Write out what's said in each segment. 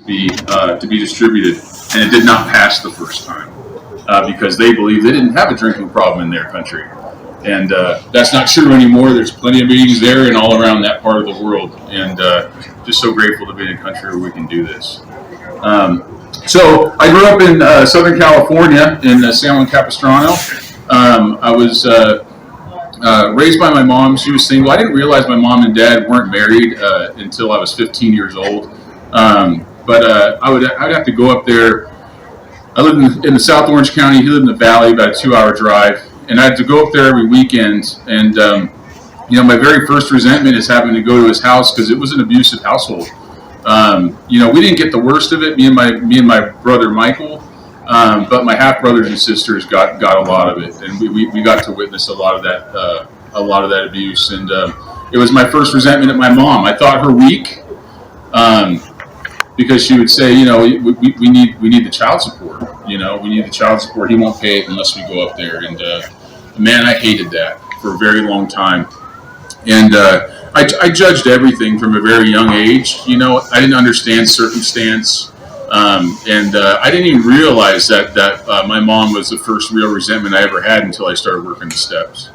to be distributed, and it did not pass the first time because they believed they didn't have a drinking problem in their country. And that's not true anymore. There's plenty of meetings there and all around that part of the world. And just so grateful to be in a country where we can do this. So I grew up in Southern California in San Juan Capistrano. I was raised by my mom. She was single. I didn't realize my mom and dad weren't married until I was 15 years old. But I would have to go up there. I lived in the South Orange County. He lived in the Valley, about a 2-hour drive. And I had to go up there every weekend. And, my very first resentment is having to go to his house because it was an abusive household. We didn't get the worst of it, me and my brother Michael. But my half brothers and sisters got a lot of it. And we got to witness a lot of that abuse. And it was my first resentment at my mom. I thought her weak. Because she would say, we need the child support. We need the child support. He won't pay it unless we go up there. And man, I hated that for a very long time. And I judged everything from a very young age. I didn't understand circumstance, and I didn't even realize that my mom was the first real resentment I ever had until I started working the steps.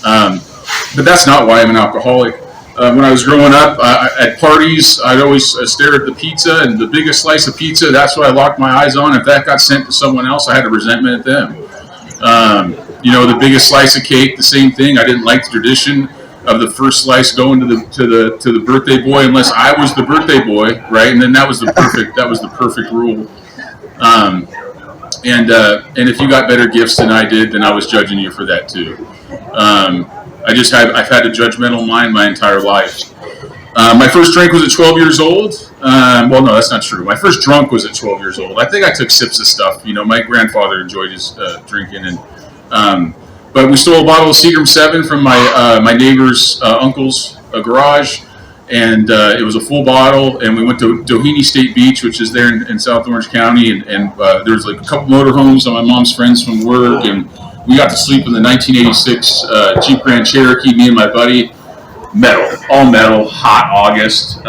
But that's not why I'm an alcoholic. When I was growing up, at parties, I'd always stare at the pizza, and the biggest slice of pizza, that's what I locked my eyes on. If that got sent to someone else, I had a resentment at them. The biggest slice of cake, the same thing. I didn't like the tradition of the first slice going to the birthday boy unless I was the birthday boy, right? And then that was the perfect rule. And if you got better gifts than I did, then I was judging you for that too. I've had a judgmental mind my entire life. My first drink was at 12 years old. Well, no, that's not true. My first drunk was at 12 years old. I think I took sips of stuff. My grandfather enjoyed his drinking, but we stole a bottle of Seagram 7 from my neighbor's uncle's garage, and it was a full bottle. And we went to Doheny State Beach, which is there in South Orange County, and there was like a couple motorhomes on my mom's friends from work, and we got to sleep in the 1986 Jeep Grand Cherokee, me and my buddy. All metal, hot August.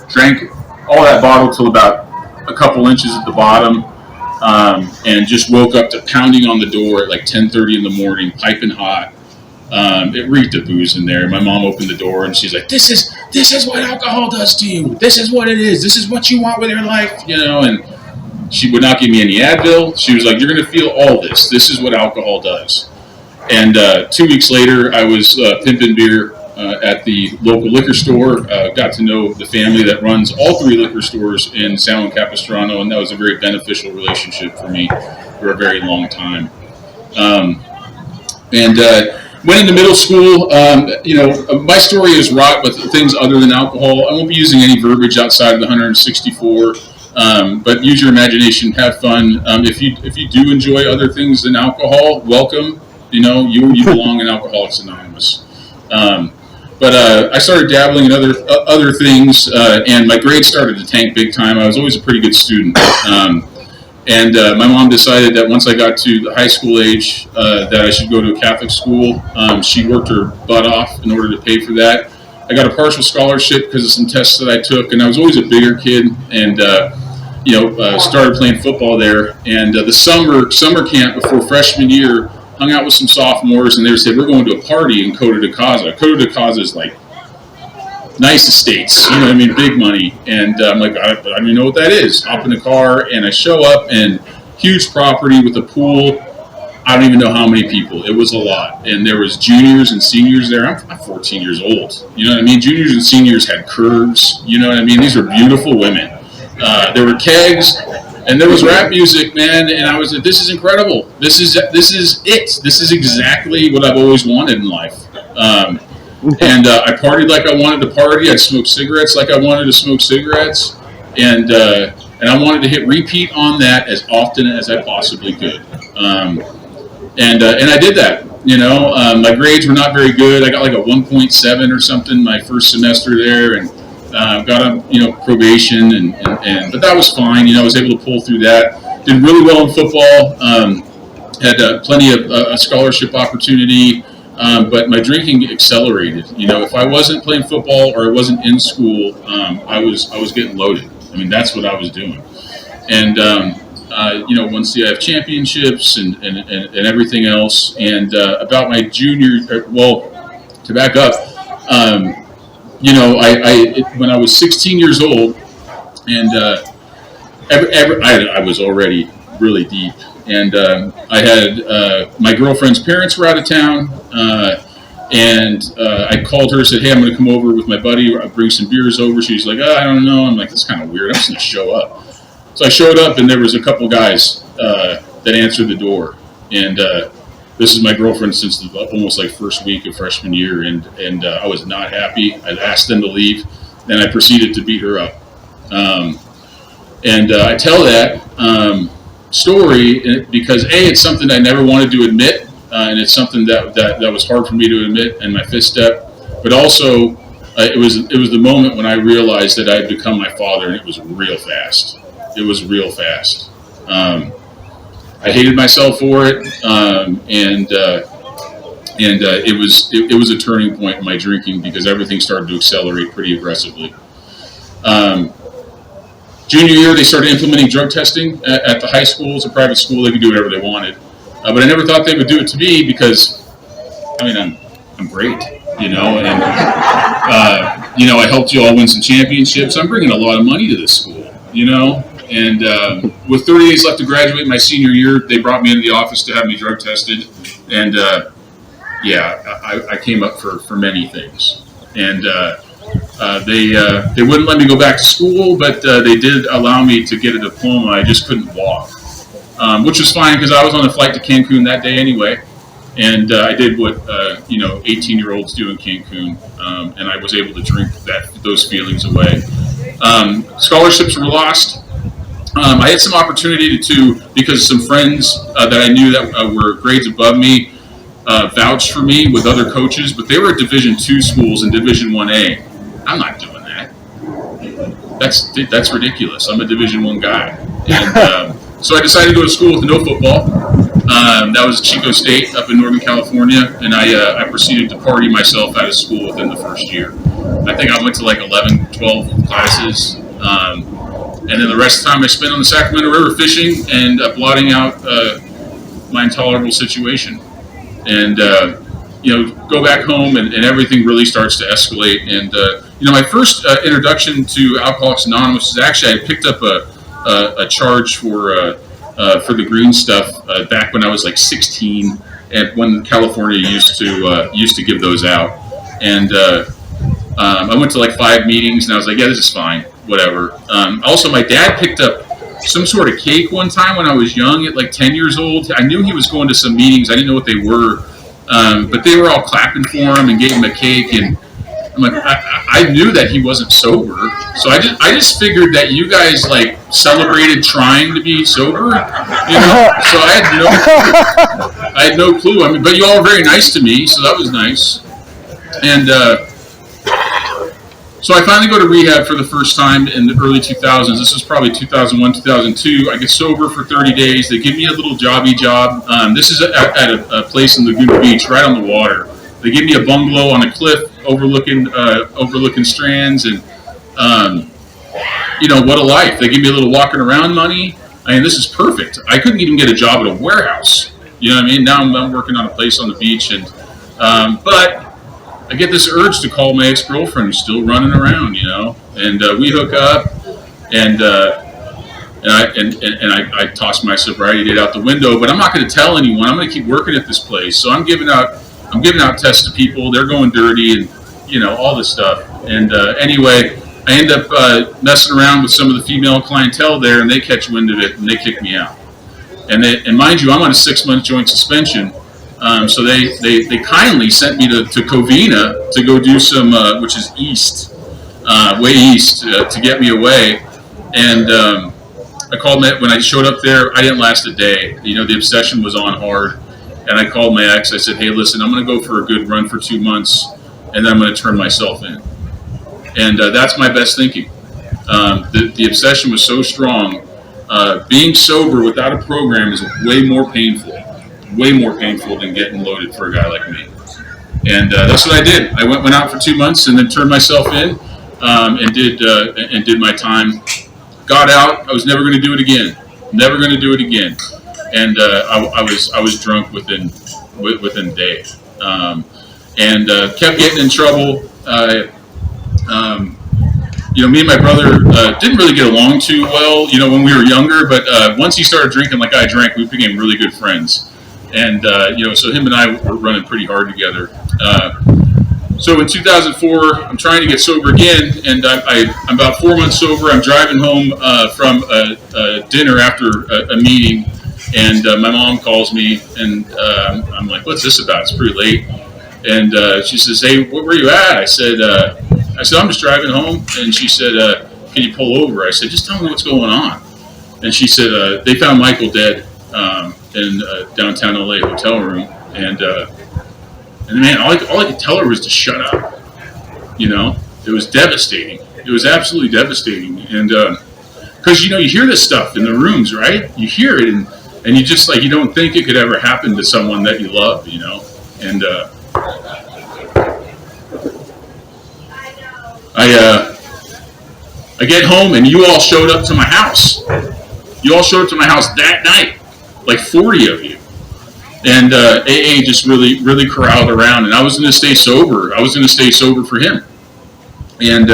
Drank all that bottle till about a couple inches at the bottom, and just woke up to pounding on the door at like 10:30 in the morning, piping hot. It reeked of booze in there. My mom opened the door and she's like, "This is what alcohol does to you. This is what it is. This is what you want with your life," And she would not give me any Advil. She was like, "You're going to feel all this. This is what alcohol does." And 2 weeks later, I was pimping beer at the local liquor store. Got to know the family that runs all 3 liquor stores in San Juan Capistrano, and that was a very beneficial relationship for me for a very long time. Went into middle school. My story is wrought with things other than alcohol. I won't be using any verbiage outside of the 164. But use your imagination, have fun. If you do enjoy other things than alcohol, welcome. You belong in Alcoholics Anonymous. But I started dabbling in other things, and my grades started to tank big time. I was always a pretty good student. And my mom decided that once I got to the high school age, that I should go to a Catholic school. She worked her butt off in order to pay for that. I got a partial scholarship because of some tests that I took, and I was always a bigger kid, and started playing football there. And the summer camp before freshman year, hung out with some sophomores, and they said, "We're going to a party in Coto de Caza." Coto de Caza is like nice estates, big money. And I'm like, I don't even know what that is. Hop in the car, and I show up, and huge property with a pool. I don't even know how many people. It was a lot. And there was juniors and seniors there. I'm 14 years old. Juniors and seniors had curves. These were beautiful women. There were kegs, and there was rap music, man. And I was like, this is incredible. This is it. This is exactly what I've always wanted in life. And I partied like I wanted to party. I'd smoke cigarettes like I wanted to smoke cigarettes. And I wanted to hit repeat on that as often as I possibly could. And I did that. My grades were not very good. I got like a 1.7 or something my first semester there, and got on probation, but that was fine. I was able to pull through that. Did really well in football. Had plenty of scholarship opportunity, but my drinking accelerated. If I wasn't playing football or I wasn't in school, I was getting loaded. I mean, that's what I was doing. And won CIF championships and everything else. And about my to back up, when I was 16 years old, and I was already really deep. And I had my girlfriend's parents were out of town, and I called her and said, "Hey, I'm going to come over with my buddy. I'll bring some beers over." She's like, "I don't know." I'm like, "That's kind of weird. I'm just going to show up." So I showed up, and there was a couple guys that answered the door. And this is my girlfriend since almost like first week of freshman year, and I was not happy. I asked them to leave, and I proceeded to beat her up. I tell that story because it's something I never wanted to admit, and it's something that was hard for me to admit in my fifth step. But also, it was the moment when I realized that I had become my father, and it was real fast. It was real fast. I hated myself for it, it was a turning point in my drinking because everything started to accelerate pretty aggressively. Junior year, they started implementing drug testing at the high school. It's a private school; they could do whatever they wanted. But I never thought they would do it to me because, I'm great, and I helped you all win some championships. I'm bringing a lot of money to this school, And with 30 days left to graduate my senior year, they brought me into the office to have me drug tested. And I came up for many things. And they wouldn't let me go back to school, but they did allow me to get a diploma. I just couldn't walk, which was fine because I was on a flight to Cancun that day anyway. And I did what 18-year-olds do in Cancun, and I was able to drink those feelings away. Scholarships were lost. I had some opportunity to, because some friends that I knew that were grades above me vouched for me with other coaches, but they were at Division II schools and Division 1A. I'm not doing that. That's ridiculous. I'm a Division I guy. And so I decided to go to school with no football. That was Chico State up in Northern California, and I proceeded to party myself out of school within the first year. I think I went to like 11, 12 classes. And then the rest of the time I spent on the Sacramento River fishing and blotting out my intolerable situation. And, go back home and everything really starts to escalate. And, my first introduction to Alcoholics Anonymous is actually I picked up a charge for the green stuff back when I was like 16, and when California used to give those out. And I went to like 5 meetings, and I was like, yeah, this is fine, whatever. Also, my dad picked up some sort of cake one time when I was young, at like 10 years old. I knew he was going to some meetings. I didn't know what they were, but they were all clapping for him and gave him a cake. And I'm like, I knew that he wasn't sober, so I just figured that you guys like celebrated trying to be sober, So I had no clue. But you all were very nice to me, so that was nice. And so I finally go to rehab for the first time in the early 2000s. This was probably 2001, 2002. I get sober for 30 days. They give me a little jobby job. This is at a place in Laguna Beach, right on the water. They give me a bungalow on a cliff overlooking Strands, and what a life. They give me a little walking around money. This is perfect. I couldn't even get a job at a warehouse. You know what I mean? Now I'm working on a place on the beach, and but I get this urge to call my ex-girlfriend who's still running around, and we hook up, and I toss my sobriety date out the window. But I'm not going to tell anyone. I'm going to keep working at this place. So I'm giving out tests to people. They're going dirty, and all this stuff. And anyway, I end up messing around with some of the female clientele there, and they catch wind of it, and they kick me out. And mind you, I'm on a 6-month joint suspension. So they kindly sent me to Covina to go do some, which is east, way east, to get me away. And I called when I showed up there. I didn't last a day. The obsession was on hard. And I called my ex. I said, hey, listen, I'm going to go for a good run for 2 months, and then I'm going to turn myself in. And that's my best thinking. The obsession was so strong. Being sober without a program is way more painful than getting loaded for a guy like me. And that's what I did. I went out for 2 months and then turned myself in, and did my time got out. I was never going to do it again. Never going to do it again. And I was drunk within a day, and kept getting in trouble. Me and my brother didn't really get along too well, when we were younger. But once he started drinking like I drank, we became really good friends. And so him and I were running pretty hard together. So in 2004, I'm trying to get sober again, and I'm about 4 months sober. I'm driving home from a dinner after a meeting, and my mom calls me, and I'm like, "What's this about? It's pretty late." And she says, "Hey, where were you at?" I said, "I'm just driving home." And she said, "Can you pull over?" I said, "Just tell me what's going on." And she said, "They found Michael dead in a downtown LA hotel room." And man, all I could tell her was to shut up. It was devastating. It was absolutely devastating. And because you hear this stuff in the rooms, right? You hear it, and you just you don't think it could ever happen to someone that you love, And I get home, and you all showed up to my house. You all showed up to my house that night, like 40 of you. And AA just really, really corralled around, and I was going to stay sober. I was going to stay sober for him, and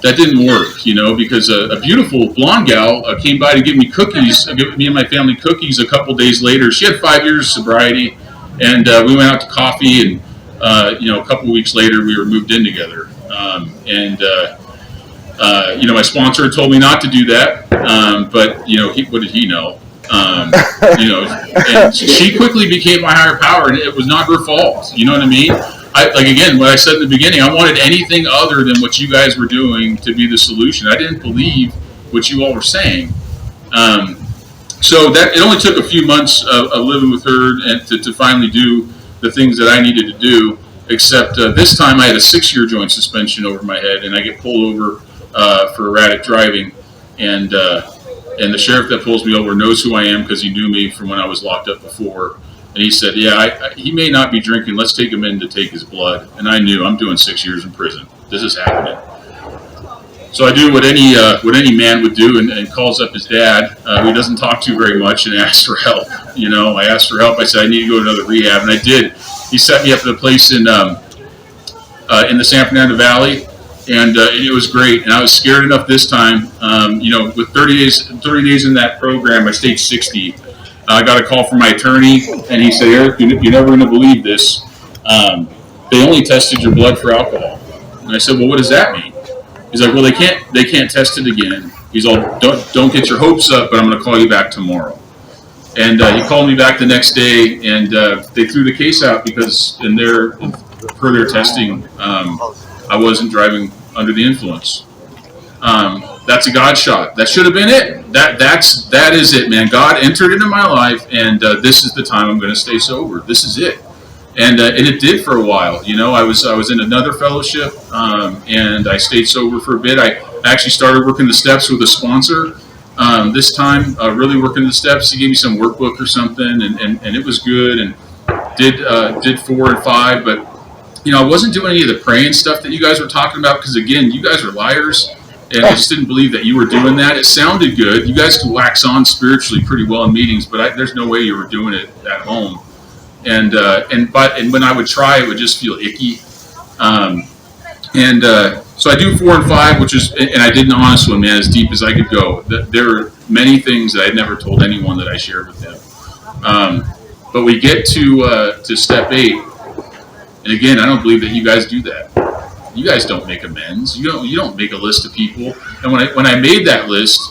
that didn't work, because a beautiful blonde gal came by to give me cookies, give me and my family cookies a couple days later. She had 5 years of sobriety, and we went out to coffee, and a couple weeks later we were moved in together. My sponsor told me not to do that, but what did he know? And she quickly became my higher power, and it was not her fault. You know what I mean? Again, what I said in the beginning, I wanted anything other than what you guys were doing to be the solution. I didn't believe what you all were saying. So that it only took a few months of living with her and to finally do the things that I needed to do. Except this time I had a 6-year joint suspension over my head, and I get pulled over for erratic driving, and the sheriff that pulls me over knows who I am because he knew me from when I was locked up before. And he said, "Yeah, he may not be drinking. Let's take him in to take his blood." And I knew I'm doing 6 years in prison. This is happening. So I do what any man would do, and calls up his dad, who doesn't talk to very much, and asks for help. I asked for help. I said I need to go to another rehab, and I did. He set me up at a place in the San Fernando Valley. And it was great, and I was scared enough this time. With 30 days in that program, I stayed 60. I got a call from my attorney, and he said, "Eric, you're never going to believe this. They only tested your blood for alcohol." And I said, "Well, what does that mean?" He's like, "Well, they can't test it again." He's all, "Don't get your hopes up, but I'm going to call you back tomorrow." And he called me back the next day, and they threw the case out because per their testing, I wasn't driving under the influence. That's a God shot. That should have been it. That is it, man. God entered into my life, and this is the time I'm going to stay sober. This is it. And it did for a while. I was in another fellowship, and I stayed sober for a bit. I actually started working the steps with a sponsor. This time, really working the steps. He gave me some workbook or something, and it was good. And did 4 and 5, but I wasn't doing any of the praying stuff that you guys were talking about because, again, you guys are liars, and I just didn't believe that you were doing that. It sounded good. You guys could wax on spiritually pretty well in meetings, but there's no way you were doing it at home. And when I would try, it would just feel icky. So I do 4 and 5, and I did an honest one, man, as deep as I could go. There are many things that I'd never told anyone that I shared with them. But we get to step 8. And again, I don't believe that you guys do that. You guys don't make amends. You don't make a list of people. And when I made that list,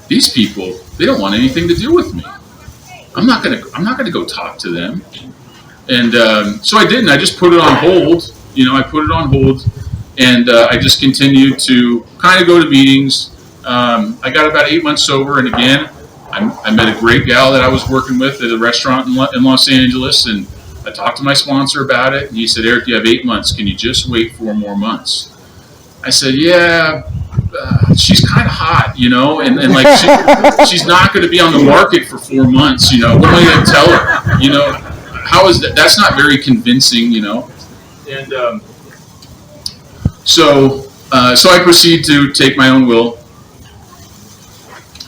these people, they don't want anything to do with me. I'm not gonna go talk to them. And so I didn't. I just put it on hold. I put it on hold, and I just continued to kind of go to meetings. I got about 8 months sober, and again, I met a great gal that I was working with at a restaurant in Los Angeles, and I talked to my sponsor about it, and he said, "Eric, you have 8 months. Can you just wait 4 more months?" I said, "Yeah, she's kind of hot, and she's not going to be on the market for 4 months, What am I going to tell her? How is that? That's not very convincing, And so So I proceed to take my own will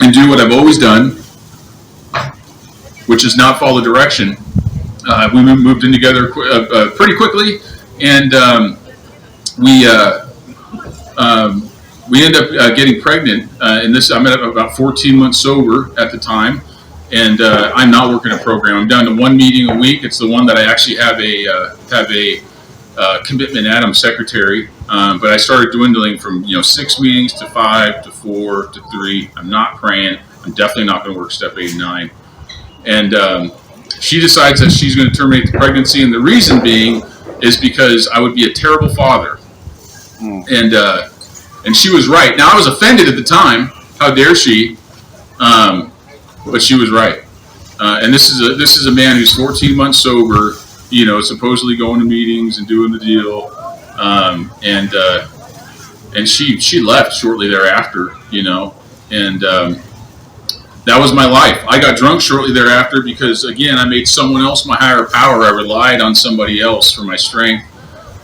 and do what I've always done, which is not follow direction. We moved in together pretty quickly, and we we ended up getting pregnant. And this, I'm at about 14 months sober at the time, and I'm not working a program. I'm down to one meeting a week. It's the one that I actually have a commitment at. I'm secretary, but I started dwindling from 6 meetings to 5 to 4 to 3. I'm not praying. I'm definitely not going to work step 8 and 9. And she decides that she's going to terminate the pregnancy, and the reason being is because I would be a terrible father. And she was right. Now I was offended at the time. How dare she? But she was right. And this is a man who's 14 months sober. Supposedly going to meetings and doing the deal. And she left shortly thereafter. And that was my life. I got drunk shortly thereafter because, again, I made someone else my higher power. I relied on somebody else for my strength.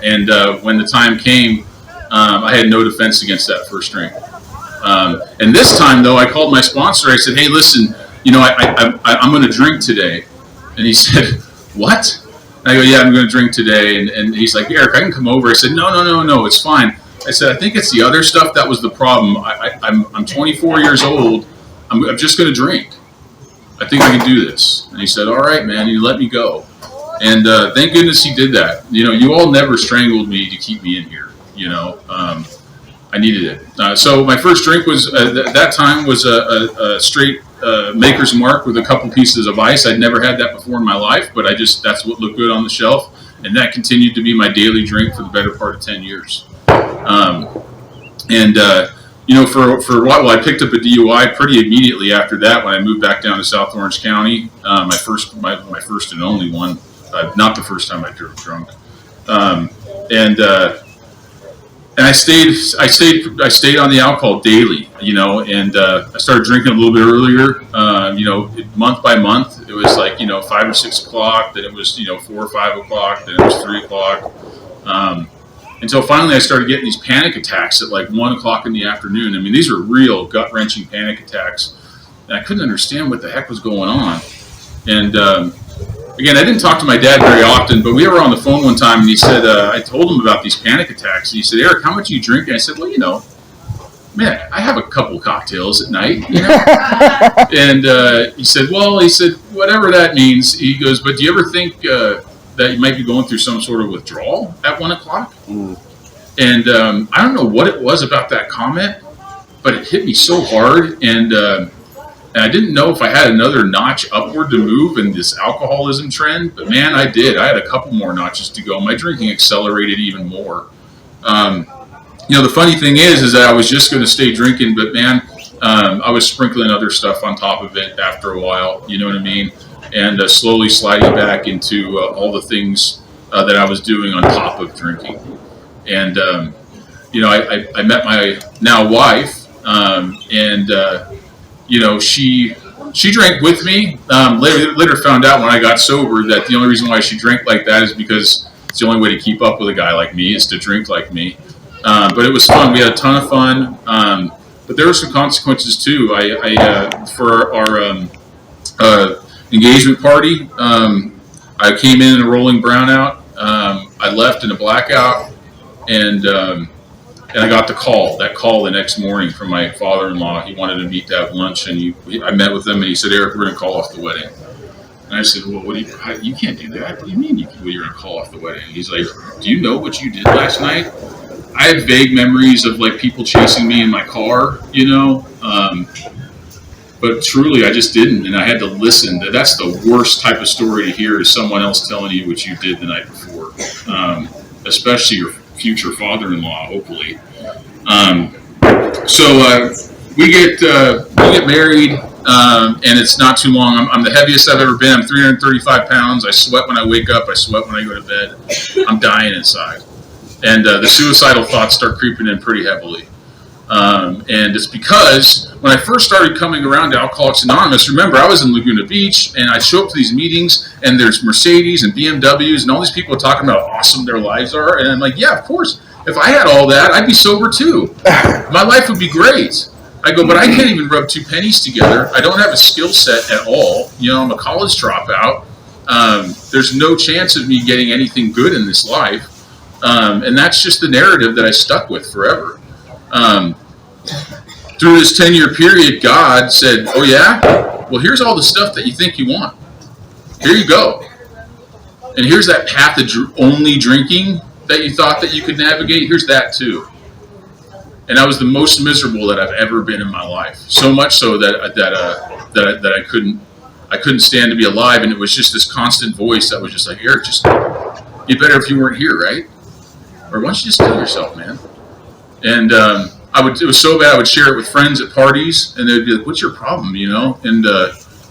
And when the time came, I had no defense against that first drink. And this time, though, I called my sponsor. I said, "Hey, listen, I'm going to drink today." And he said, "What?" And I go, "Yeah, I'm going to drink today." And he's like, "Eric, I can come over." I said, No, it's fine. I said, "I think it's the other stuff that was the problem. I'm 24 years old. I'm just going to drink. I think I can do this." And he said, "All right, man." And he let me go. And thank goodness he did that. You all never strangled me to keep me in here. I needed it. So my first drink was that time was a straight Maker's Mark with a couple pieces of ice. I'd never had that before in my life, but that's what looked good on the shelf, and that continued to be my daily drink for the better part of 10 years. For a while, I picked up a DUI pretty immediately after that when I moved back down to South Orange County. My first and only one, not the first time I drove drunk. And I stayed on the alcohol daily, and I started drinking a little bit earlier, month by month. It was like, 5 or 6 o'clock, then it was, 4 or 5 o'clock, then it was 3 o'clock. Until finally I started getting these panic attacks at like 1 o'clock in the afternoon. I mean, these were real gut-wrenching panic attacks. And I couldn't understand what the heck was going on. And again, I didn't talk to my dad very often, but we were on the phone one time, and he said, I told him about these panic attacks. And he said, "Eric, how much do you drink?" And I said, "Well, man, I have a couple cocktails at night, And he said, "Whatever that means." He goes, "But do you ever think that you might be going through some sort of withdrawal at 1 o'clock?" And I don't know what it was about that comment, but it hit me so hard, and I didn't know if I had another notch upward to move in this alcoholism trend, but man, I did. I had a couple more notches to go. My drinking accelerated even more. The funny thing is that I was just going to stay drinking, but man, I was sprinkling other stuff on top of it after a while, you know what I mean? And slowly sliding back into all the things that I was doing on top of drinking. And, I met my now wife, and she drank with me. Later found out when I got sober that the only reason why she drank like that is because it's the only way to keep up with a guy like me is to drink like me. But it was fun. We had a ton of fun. But there were some consequences too. For our engagement party, I came in a rolling brownout. I left in a blackout, and I got the call the next morning from my father-in-law. He wanted to meet to have lunch, and I met with him, and he said, "Eric, we're going to call off the wedding." And I said, "Well, you can't do that. What do you mean you're going to call off the wedding?" And he's like, "Do you know what you did last night?" I had vague memories of like people chasing me in my car, but truly I just didn't, and I had to listen. That's the worst type of story to hear, is someone else telling you what you did the night before, especially your future father-in-law, hopefully. So we get married, and it's not too long. I'm the heaviest I've ever been. I'm 335 pounds. I sweat when I wake up. I sweat when I go to bed. I'm dying inside. And the suicidal thoughts start creeping in pretty heavily. And it's because when I first started coming around to Alcoholics Anonymous, remember, I was in Laguna Beach, and I show up to these meetings, and there's Mercedes and BMWs, and all these people talking about how awesome their lives are. And I'm like, yeah, of course. if I had all that, I'd be sober too. My life would be great. I go, but I can't even rub two pennies together. I don't have a skill set at all. I'm a college dropout. There's no chance of me getting anything good in this life. And that's just the narrative that I stuck with forever. Through this 10-year period, God said, oh yeah? Well, here's all the stuff that you think you want. Here you go. And here's that path of only drinking that you thought that you could navigate. Here's that too. And I was the most miserable that I've ever been in my life. So much so that I couldn't stand to be alive. And it was just this constant voice that was just like, Eric, you'd better if you weren't here, right? Or why don't you just kill yourself, man? And it was so bad I would share it with friends at parties, and they'd be like, what's your problem, And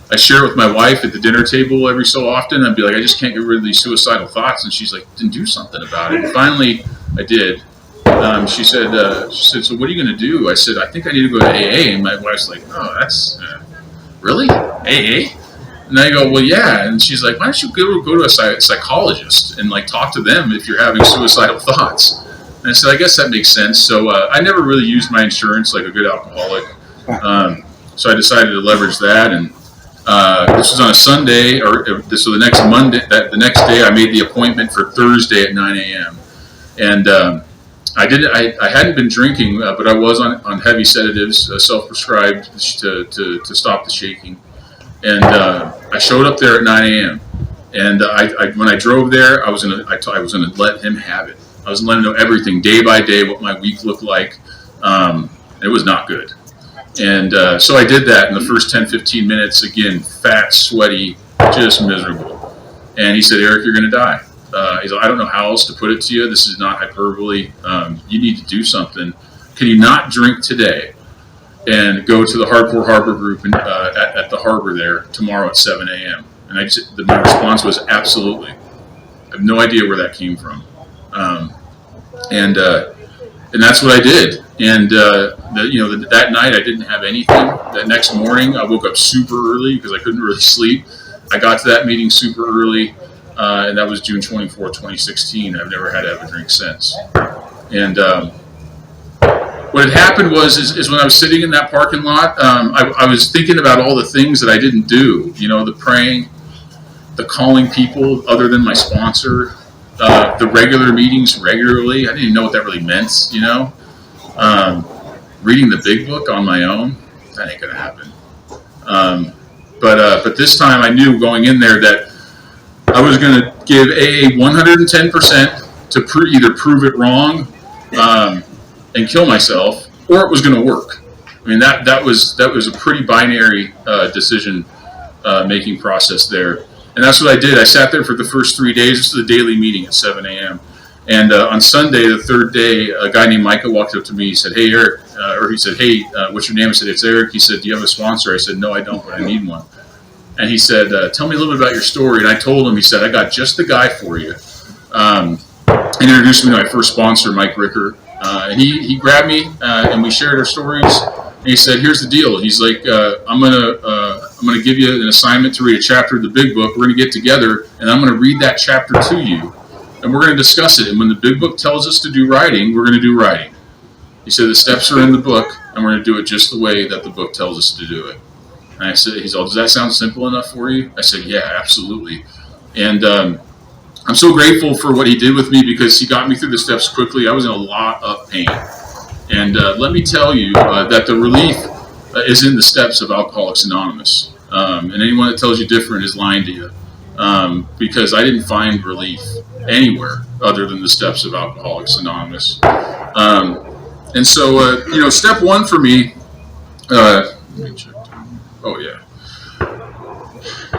I share it with my wife at the dinner table every so often. I'd be like, I just can't get rid of these suicidal thoughts. And she's like, then do something about it. And finally, I did. She said, so what are you going to do? I said, I think I need to go to AA. And my wife's like, oh, that's really? AA? And I go, well, yeah. And she's like, why don't you go to a psychologist and talk to them if you're having suicidal thoughts? And I said, I guess that makes sense. So I never really used my insurance like a good alcoholic. So I decided to leverage that. And this was on a Sunday, so the next Monday, the next day I made the appointment for Thursday at 9 a.m. And I hadn't been drinking, but I was on heavy sedatives, self-prescribed to stop the shaking. And I showed up there at 9 a.m. And when I drove there, I was gonna let him have it. I was letting him know everything, day by day, what my week looked like. It was not good. And so I did that in the first 10, 15 minutes. Again, fat, sweaty, just miserable. And he said, Eric, you're going to die. He's like, I don't know how else to put it to you. This is not hyperbole. You need to do something. Can you not drink today and go to the Hardcore Harbor group at the harbor there tomorrow at 7 a.m.? And my response was absolutely. I have no idea where that came from. And that's what I did. And that night I didn't have anything. That next morning I woke up super early because I couldn't really sleep. I got to that meeting super early, and that was June 24, 2016. I've never had to have a drink since. And what had happened is when I was sitting in that parking lot, I was thinking about all the things that I didn't do. The praying, the calling people other than my sponsor, the regular meetings regularly. I didn't even know what that really meant, reading the big book on my own, that ain't gonna happen. But this time I knew going in there that I was gonna give AA 110% to either prove it wrong and kill myself, or it was gonna work. I mean that was a pretty binary decision making process there. And that's what I did. I sat there for the first 3 days. This is a daily meeting at 7 a.m. And on Sunday, the third day, a guy named Micah walked up to me. He said, hey, Eric. He said, hey, what's your name? I said, it's Eric. He said, do you have a sponsor? I said, no, I don't, but I need one. And he said, tell me a little bit about your story. And I told him, he said, I got just the guy for you. And introduced me to my first sponsor, Mike Ricker. And he grabbed me, and we shared our stories. And he said, here's the deal. He's like, I'm gonna give you an assignment to read a chapter of the big book. We're gonna get together, and I'm gonna read that chapter to you, and we're gonna discuss it. And when the big book tells us to do writing, we're gonna do writing. He said the steps are in the book, and we're gonna do it just the way that the book tells us to do it. And I said, he's all, does that sound simple enough for you? I said, yeah, absolutely. And I'm so grateful for what he did with me because he got me through the steps quickly. I was in a lot of pain. And let me tell you that the relief is in the steps of Alcoholics Anonymous. And anyone that tells you different is lying to you. Because I didn't find relief anywhere other than the steps of Alcoholics Anonymous. And so, step one for me, let me check. Oh, yeah.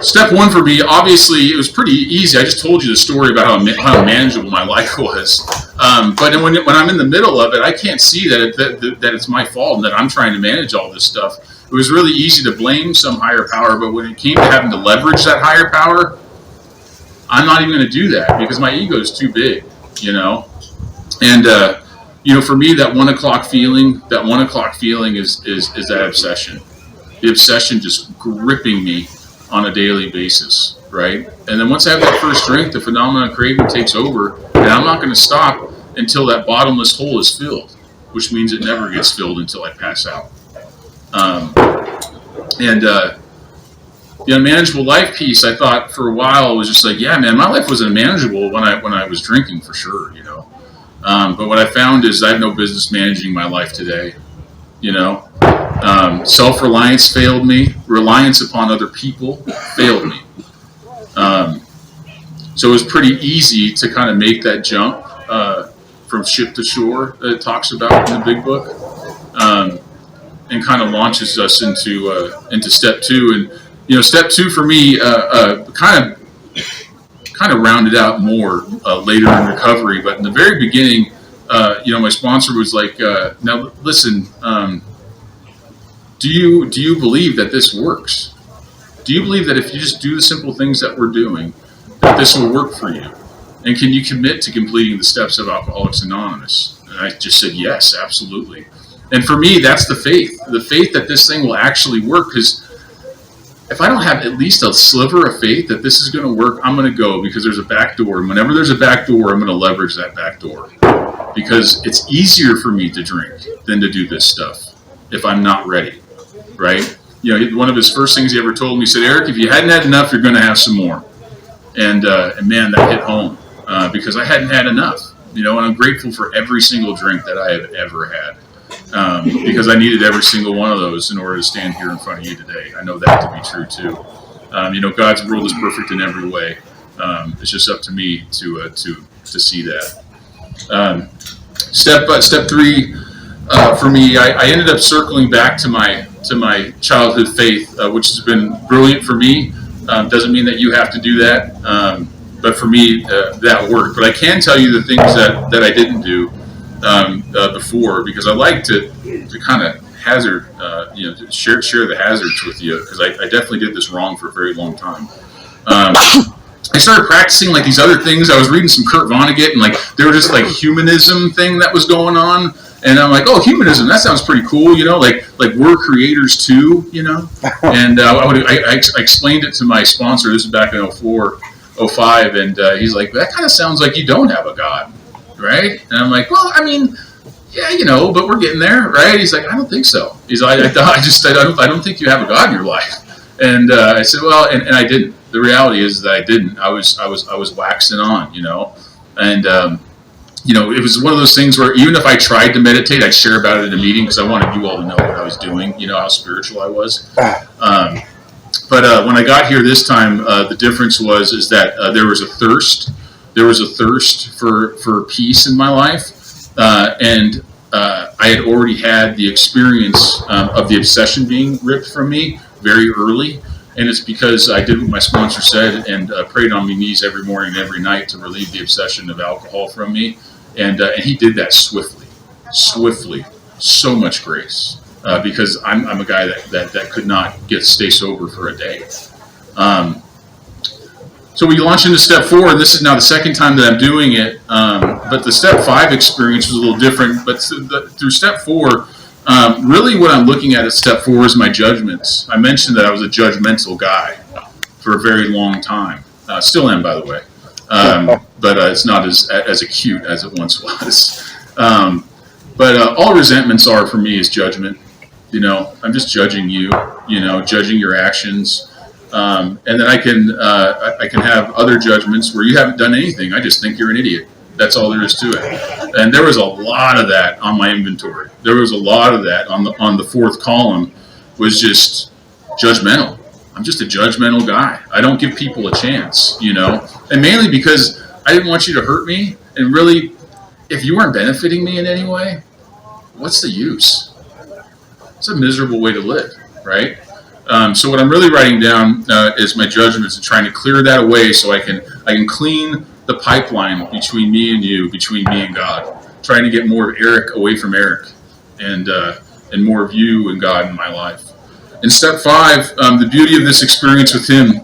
Step one for me, obviously, it was pretty easy. I just told you the story about how manageable my life was. But when I'm in the middle of it, I can't see that it's my fault and that I'm trying to manage all this stuff. It was really easy to blame some higher power, but when it came to having to leverage that higher power, I'm not even going to do that because my ego is too big, And, for me, that 1 o'clock feeling is that obsession. The obsession just gripping me on a daily basis, right? And then once I have that first drink, the phenomenon of craving takes over, and I'm not going to stop until that bottomless hole is filled, which means it never gets filled until I pass out. The unmanageable life piece, I thought for a while was just like, yeah, man, my life was unmanageable when I was drinking, for sure, But what I found is I have no business managing my life today, Self-reliance failed me. Reliance upon other people failed me. So it was pretty easy to kind of make that jump from ship to shore that it talks about in the big book, and kind of launches us into step two. And step two for me kind of rounded out more later in recovery. But in the very beginning, my sponsor was like, "Now listen, do you believe that this works? Do you believe that if you just do the simple things that we're doing, that this will work for you? And can you commit to completing the steps of Alcoholics Anonymous?" And I just said, yes, absolutely. And for me, that's the faith that this thing will actually work. Because if I don't have at least a sliver of faith that this is going to work, I'm going to go, because there's a back door. And whenever there's a back door, I'm going to leverage that back door, because it's easier for me to drink than to do this stuff if I'm not ready, right? One of his first things he ever told me, he said, "Eric, if you hadn't had enough, you're going to have some more." And man, that hit home, because I hadn't had enough, and I'm grateful for every single drink that I have ever had, because I needed every single one of those in order to stand here in front of you today. I know that to be true too. God's world is perfect in every way. It's just up to me to see that. Step three for me, I ended up circling back to my childhood faith, which has been brilliant for me. Doesn't mean that you have to do that, but for me, that worked. But I can tell you the things that I didn't do before, because I like to kind of hazard, to share the hazards with you, because I definitely did this wrong for a very long time. I started practicing like these other things. I was reading some Kurt Vonnegut, and like there was just like humanism thing that was going on. And I'm like, oh, humanism, that sounds pretty cool, like we're creators too, And I explained it to my sponsor. This is back in 04, 05, and he's like, that kind of sounds like you don't have a God, right? And I'm like, well, I mean, yeah, but we're getting there, right? He's like, I don't think so. He's like, I don't think you have a God in your life. And I said, well, and I didn't. The reality is that I didn't. I was waxing on, and it was one of those things where even if I tried to meditate, I'd share about it in a meeting because I wanted you all to know what I was doing, how spiritual I was. But when I got here this time, the difference is that there was a thirst. There was a thirst for peace in my life, and I had already had the experience of the obsession being ripped from me very early. And it's because I did what my sponsor said and prayed on my knees every morning and every night to relieve the obsession of alcohol from me. And he did that swiftly, so much grace, because I'm a guy that could not stay sober for a day. So we launched into step 4, and this is now the second time that I'm doing it. But the step 5 experience was a little different. But through step 4, really what I'm looking at step 4 is my judgments. I mentioned that I was a judgmental guy for a very long time. Still am, by the way. But it's not as acute as it once was. But all resentments are for me is judgment. I'm just judging you. Judging your actions, and then I can have other judgments where you haven't done anything. I just think you're an idiot. That's all there is to it. And there was a lot of that on my inventory. There was a lot of that on the 4th column was just judgmental. I'm just a judgmental guy. I don't give people a chance, and mainly because I didn't want you to hurt me. And really, if you weren't benefiting me in any way, what's the use? It's a miserable way to live, right? So what I'm really writing down is my judgments and trying to clear that away so I can clean the pipeline between me and you, between me and God. Trying to get more of Eric away from Eric, and more of you and God in my life. In step 5, the beauty of this experience with him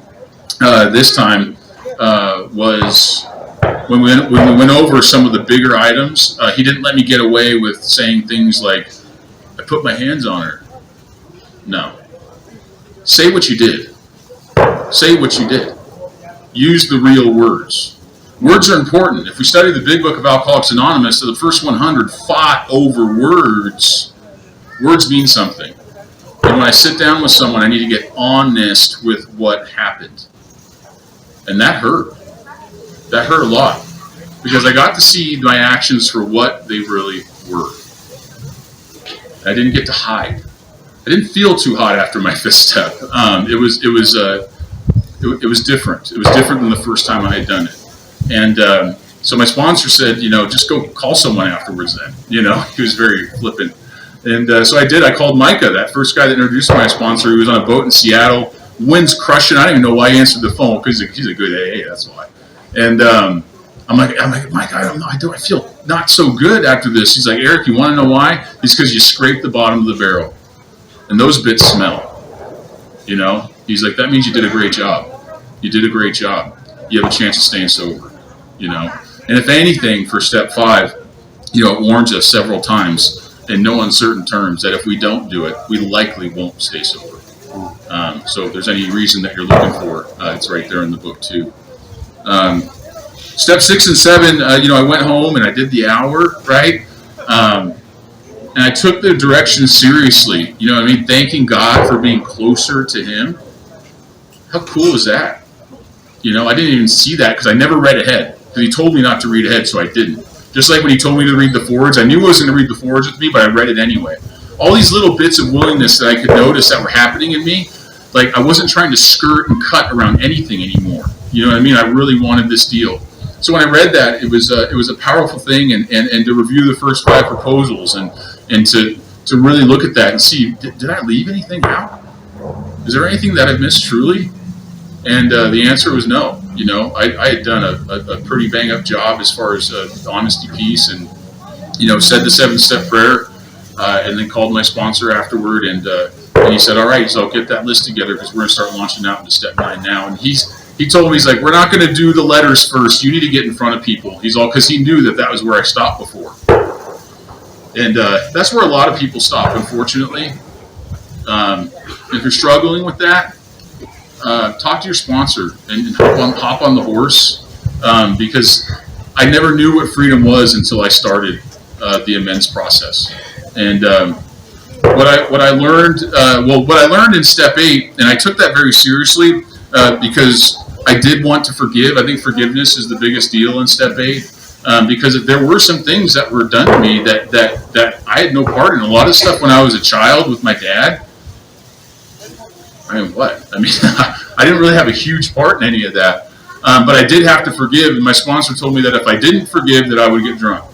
this time was when we went over some of the bigger items. He didn't let me get away with saying things like, "I put my hands on her." No. Say what you did. Say what you did. Use the real words. Words are important. If we study the big book of Alcoholics Anonymous, the first 100 fought over words. Words mean something. And when I sit down with someone, I need to get honest with what happened. And that hurt. That hurt a lot. Because I got to see my actions for what they really were. I didn't get to hide. I didn't feel too hot after my fifth step. It was different. It was different than the first time I had done it. And so my sponsor said, just go call someone afterwards then. He was very flippant. And so I did. I called Micah, that first guy that introduced my sponsor. He was on a boat in Seattle. Wind's crushing. I don't even know why he answered the phone, because he's a good AA, that's why. And I'm like, Micah, I feel not so good after this. He's like, Eric, you want to know why? It's because you scraped the bottom of the barrel. And those bits smell. He's like, that means you did a great job. You did a great job. You have a chance of staying sober. And if anything, for step 5, it warns us several times in no uncertain terms that if we don't do it, we likely won't stay sober. So if there's any reason that you're looking for, it's right there in the book too. Step 6 and 7, I went home and I did the hour, right? And I took the direction seriously, thanking God for being closer to Him. How cool is that? I didn't even see that because I never read ahead. Because He told me not to read ahead, so I didn't. Just like when He told me to read the forwards, I knew He wasn't going to read the forwards with me, but I read it anyway. All these little bits of willingness that I could notice that were happening in me, like I wasn't trying to skirt and cut around anything anymore. You know what I mean? I really wanted this deal. So when I read that, it was a powerful thing, and to review the first 5 proposals and to really look at that and see, did I leave anything out? Is there anything that I've missed truly? And the answer was no. I had done a pretty bang-up job as far as honesty piece, and said the 7-step prayer, and then called my sponsor afterward, and he said, all right, so I'll get that list together because we're going to start launching out into step 9 now. And he told me, he's like, we're not going to do the letters first. You need to get in front of people. Because he knew that was where I stopped before. And that's where a lot of people stop, unfortunately. If you're struggling with that, talk to your sponsor and hop on the horse, because I never knew what freedom was until I started the amends process. And what I learned in step 8, and I took that very seriously because I did want to forgive. I think forgiveness is the biggest deal in step 8. Because there were some things that were done to me that I had no part in. A lot of stuff when I was a child with my dad. I didn't really have a huge part in any of that. But I did have to forgive, and my sponsor told me that if I didn't forgive, that I would get drunk.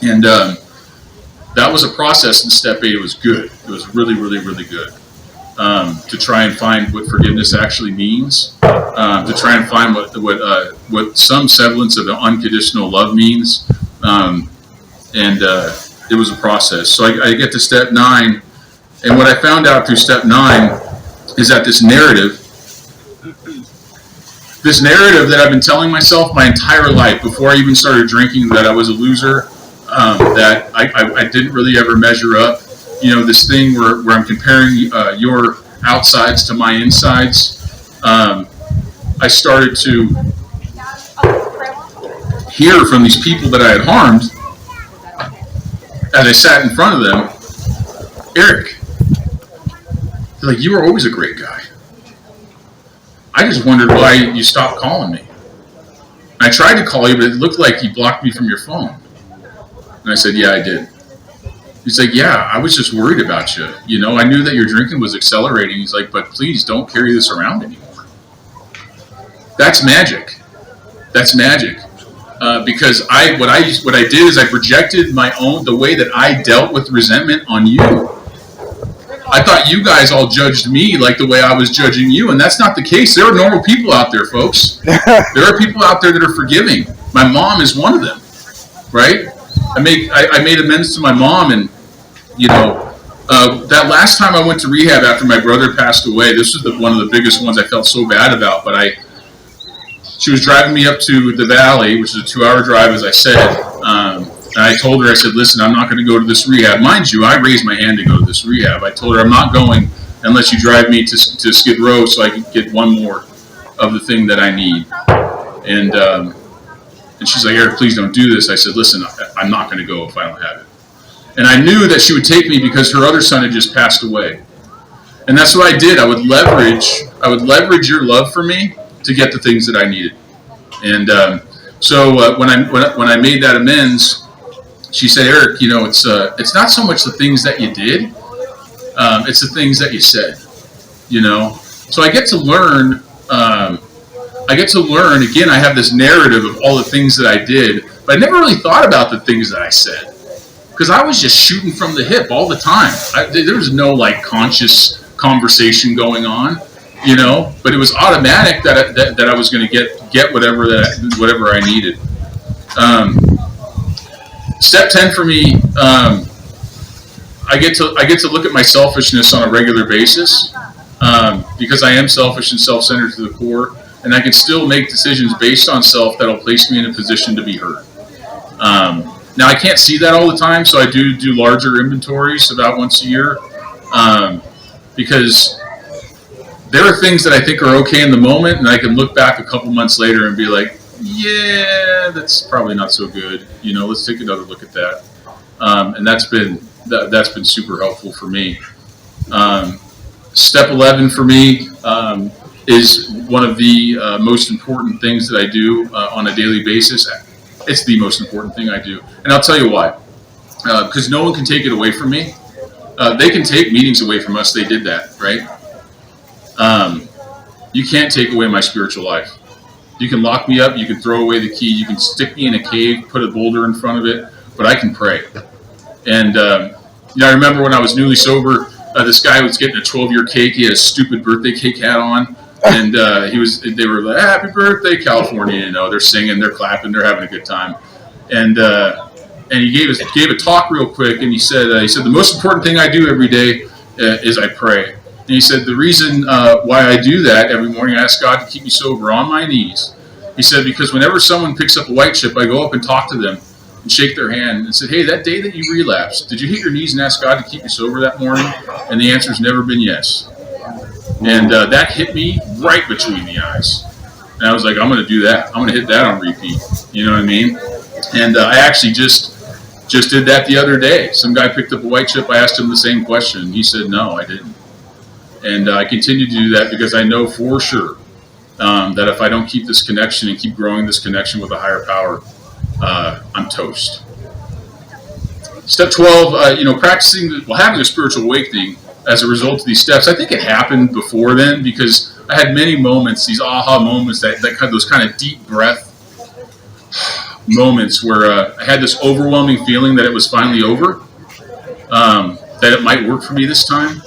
And that was a process in step 8. It was good. It was really, really, really good. To try and find what forgiveness actually means, to try and find what some semblance of unconditional love means, and it was a process. So I get to step 9, and what I found out through step 9 is that this narrative that I've been telling myself my entire life before I even started drinking, that I was a loser, that I didn't really ever measure up. This thing where I'm comparing your outsides to my insides. I started to hear from these people that I had harmed as I sat in front of them, Eric, they're like, you were always a great guy. I just wondered why you stopped calling me. I tried to call you, but it looked like you blocked me from your phone. And I said, yeah, I did. He's like, yeah, I was just worried about you. I knew that your drinking was accelerating. He's like, but please don't carry this around anymore. That's magic. That's magic. Because what I did is I projected the way that I dealt with resentment on you. I thought you guys all judged me like the way I was judging you, and that's not the case. There are normal people out there, folks. There are people out there that are forgiving. My mom is one of them, right? I made amends to my mom, and that last time I went to rehab after my brother passed away, this was one of the biggest ones I felt so bad about. But she was driving me up to the valley, which is a 2-hour drive, as I said. And I told her, I said, listen, I'm not going to go to this rehab. Mind you, I raised my hand to go to this rehab. I told her, I'm not going unless you drive me to Skid Row so I can get one more of the thing that I need. And And she's like, Eric, please don't do this. I said, listen, I'm not going to go if I don't have it. And I knew that she would take me because her other son had just passed away. And that's what I did. I would leverage your love for me to get the things that I needed. And so when I made that amends, she said, Eric, you know, it's not so much the things that you did, it's the things that you said. You know, so I get to learn. Again, I have this narrative of all the things that I did, but I never really thought about the things that I said because I was just shooting from the hip all the time. There was no like conscious conversation going on, you know, but it was automatic that I was going to get whatever I needed. Step 10 for me, I get to look at my selfishness on a regular basis because I am selfish and self-centered to the core, and I can still make decisions based on self that'll place me in a position to be heard. Now I can't see that all the time, so I do larger inventories about once a year because there are things that I think are okay in the moment, and I can look back a couple months later and be like, yeah, that's probably not so good. You know, let's take another look at that. And that's been super helpful for me. Step 11 for me is one of the most important things that I do on a daily basis. It's the most important thing I do, and I'll tell you why. Because no one can take it away from me. They can take meetings away from us. They did that, right? You can't take away my spiritual life. You can lock me up. You can throw away the key. You can stick me in a cave, put a boulder in front of it, but I can pray. And you know, I remember when I was newly sober, this guy was getting a 12-year cake. He had a stupid birthday cake hat on, and they were like, "Happy birthday, California!" You know, they're singing, they're clapping, they're having a good time. And he gave a talk real quick, and he said the most important thing I do every day is I pray. And he said the reason why I do that every morning, I ask God to keep me sober on my knees. He said because whenever someone picks up a white chip, I go up and talk to them and shake their hand and said, hey, that day that you relapsed, did you hit your knees and ask God to keep you sober that morning? And the answer's never been yes. And that hit me right between the eyes. And I was like, I'm going to do that. I'm going to hit that on repeat. You know what I mean? And I actually just did that the other day. Some guy picked up a white chip. I asked him the same question. He said, no, I didn't. And I continue to do that because I know for sure that if I don't keep this connection and keep growing this connection with a higher power, I'm toast. Step 12, having a spiritual awakening as a result of these steps. I think it happened before then because I had many moments, these aha moments, those kind of deep breath moments where I had this overwhelming feeling that it was finally over, that it might work for me this time.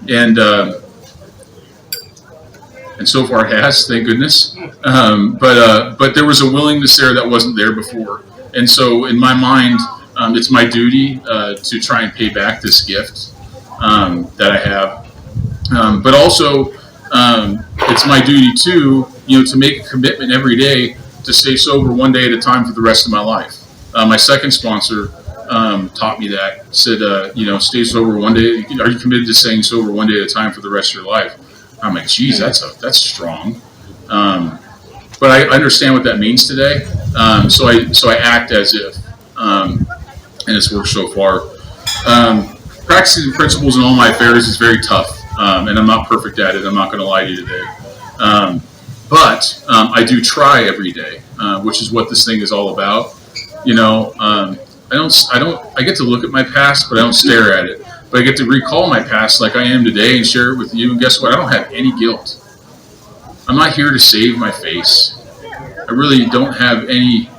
And so far it has, thank goodness. But there was a willingness there that wasn't there before. And so in my mind, it's my duty to try and pay back this gift that I have. But also, it's my duty too, to make a commitment every day to stay sober one day at a time for the rest of my life. My second sponsor taught me that. Said, stay sober one day. Are you committed to staying sober one day at a time for the rest of your life? I'm like, geez, that's strong. But I understand what that means today. So I act as if, and it's worked so far. Practicing the principles in all my affairs is very tough, and I'm not perfect at it. I'm not going to lie to you today. But I do try every day, which is what this thing is all about. I get to look at my past, but I don't stare at it. But I get to recall my past like I am today and share it with you. And guess what? I don't have any guilt. I'm not here to save my face. I really don't have any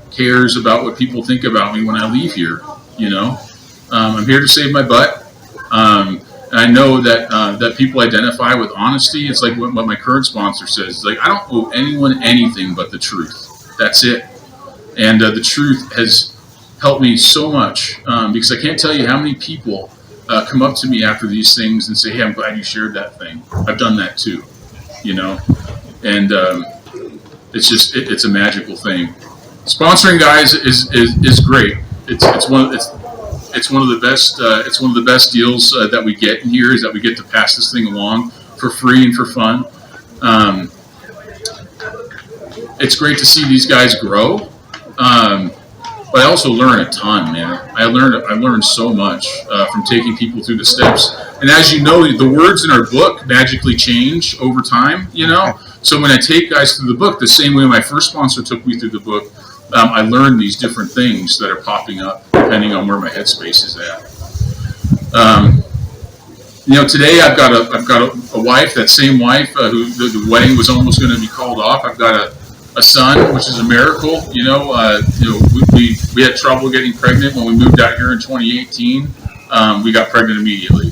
cares about what people think about me when I leave here. I'm here to save my butt. And I know that people identify with honesty. It's like what my current sponsor says. It's like, I don't owe anyone anything but the truth. That's it. And the truth has helped me so much because I can't tell you how many people come up to me after these things and say, hey, I'm glad you shared that thing. I've done that too, and it's a magical thing. Sponsoring guys is great. It's one of the best deals that we get in here is that we get to pass this thing along for free and for fun. It's great to see these guys grow. But I also learn a ton, man. I learned so much from taking people through the steps. And as you know, the words in our book magically change over time. So when I take guys through the book, the same way my first sponsor took me through the book, I learned these different things that are popping up depending on where my headspace is at. Today I've got a wife, that same wife who the wedding was almost going to be called off. I've got a son, which is a miracle. We had trouble getting pregnant when we moved out here in 2018. We got pregnant immediately.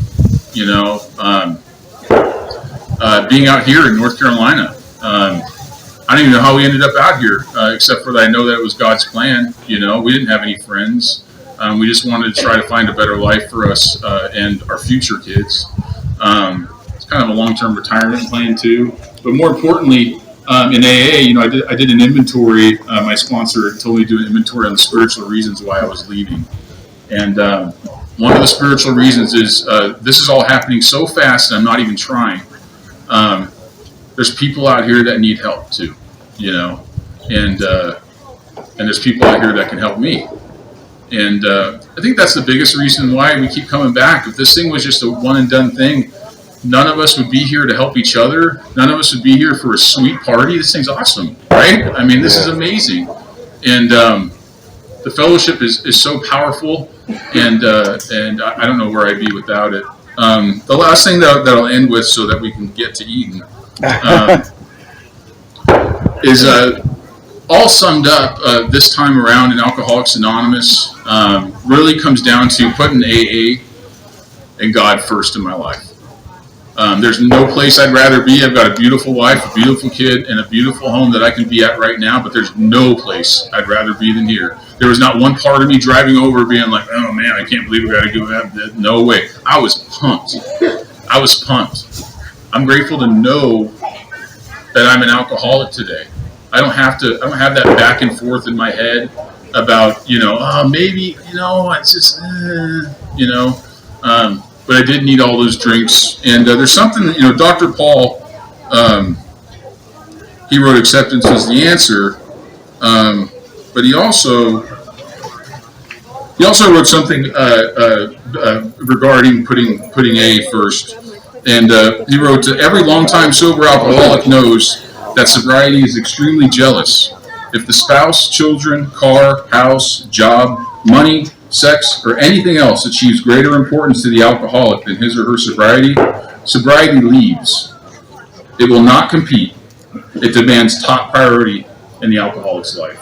Being out here in North Carolina, I don't even know how we ended up out here, except for that I know that it was God's plan. We didn't have any friends. We just wanted to try to find a better life for us and our future kids. It's kind of a long-term retirement plan too. But more importantly, in AA, I did an inventory. My sponsor told me to do an inventory on the spiritual reasons why I was leaving. And one of the spiritual reasons is this is all happening so fast and I'm not even trying. There's people out here that need help too, and there's people out here that can help me. And I think that's the biggest reason why we keep coming back. If this thing was just a one and done thing, none of us would be here to help each other. None of us would be here for a sweet party. This thing's awesome, right? I mean, this is amazing. And the fellowship is so powerful, and I don't know where I'd be without it. The last thing that I'll end with, so that we can get to eating, is all summed up this time around in Alcoholics Anonymous really comes down to putting AA and God first in my life. There's no place I'd rather be. I've got a beautiful wife, a beautiful kid, and a beautiful home that I can be at right now, but there's no place I'd rather be than here. There was not one part of me driving over being like, oh man, I can't believe we got to do that. No way. I was pumped. I'm grateful to know that I'm an alcoholic today. I don't have that back and forth in my head about, maybe, it's just, but I did need all those drinks. And there's something, Dr. Paul, he wrote Acceptance is the Answer, but he also wrote something regarding putting A first. And he wrote, every longtime sober alcoholic knows that sobriety is extremely jealous. If the spouse, children, car, house, job, money, sex, or anything else achieves greater importance to the alcoholic than his or her sobriety, sobriety leaves. It will not compete. It demands top priority in the alcoholic's life.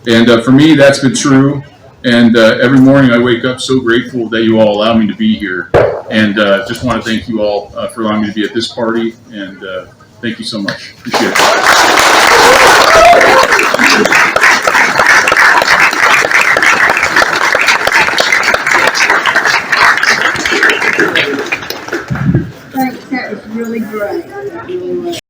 And for me, that's been true. And every morning I wake up so grateful that you all allow me to be here. And just want to thank you all for allowing me to be at this party. And thank you so much. Appreciate it. Thanks, that was really great.